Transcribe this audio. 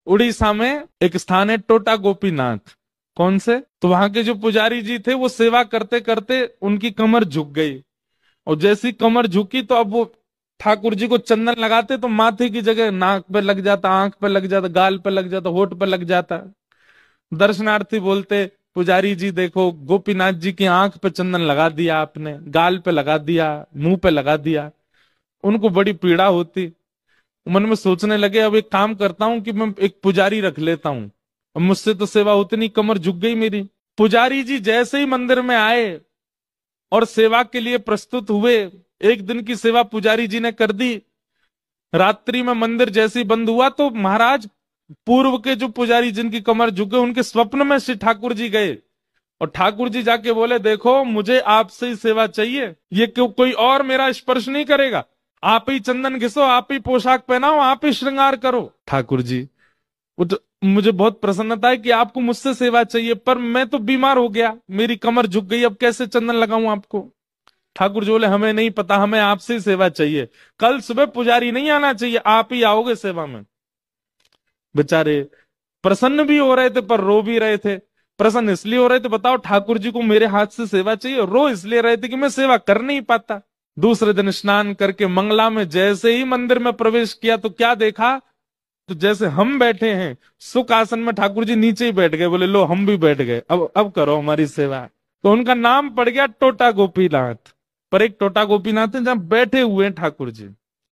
उड़ीसा में एक स्थान है टोटा गोपीनाथ। कौन से? तो वहां के जो पुजारी जी थे वो सेवा करते करते उनकी कमर झुक गई, और जैसी कमर झुकी तो अब वो ठाकुर जी को चंदन लगाते तो माथे की जगह नाक पे लग जाता, आंख पे लग जाता, गाल पे लग जाता, होठ पे लग जाता। दर्शनार्थी बोलते, पुजारी जी देखो, गोपीनाथ जी की आंख पे चंदन लगा दिया आपने, गाल पे लगा दिया, मुंह पे लगा दिया। उनको बड़ी पीड़ा होती। मन में सोचने लगे अब एक काम करता हूं कि मैं एक पुजारी रख लेता हूं, अब मुझसे तो सेवा होती नहीं, कमर झुक गई मेरी। पुजारी जी जैसे ही मंदिर में आए और सेवा के लिए प्रस्तुत हुए, एक दिन की सेवा पुजारी जी ने कर दी। रात्रि में मंदिर जैसे ही बंद हुआ तो महाराज, पूर्व के जो पुजारी जिनकी कमर झुक गई, उनके स्वप्न में श्री ठाकुर जी गए, और ठाकुर जी जाके बोले, देखो मुझे आपसे ही सेवा चाहिए, ये कोई और मेरा स्पर्श नहीं करेगा, आप ही चंदन घिसो, आप ही पोशाक पहनाओ, आप ही श्रृंगार करो। ठाकुर जी, वो तो मुझे बहुत प्रसन्नता है कि आपको मुझसे सेवा चाहिए, पर मैं तो बीमार हो गया, मेरी कमर झुक गई, अब कैसे चंदन लगाऊं आपको? ठाकुर जी बोले, हमें नहीं पता, हमें आपसे ही सेवा चाहिए, कल सुबह पुजारी नहीं आना चाहिए, आप ही आओगे सेवा में। बेचारे प्रसन्न भी हो रहे थे पर रो भी रहे थे। प्रसन्न इसलिए हो रहे थे, बताओ ठाकुर जी को मेरे हाथ से सेवा चाहिए, रो इसलिए रहे थे कि मैं सेवा कर नहीं पाता। दूसरे दिन स्नान करके मंगला में जैसे ही मंदिर में प्रवेश किया तो क्या देखा, तो जैसे हम बैठे हैं सुख आसन में, ठाकुर जी नीचे ही बैठ गए, बोले लो हम भी बैठ गए, अब करो हमारी सेवा। तो उनका नाम पड़ गया टोटा गोपीनाथ। पर एक टोटा गोपीनाथ है जहां बैठे हुए हैं ठाकुर जी।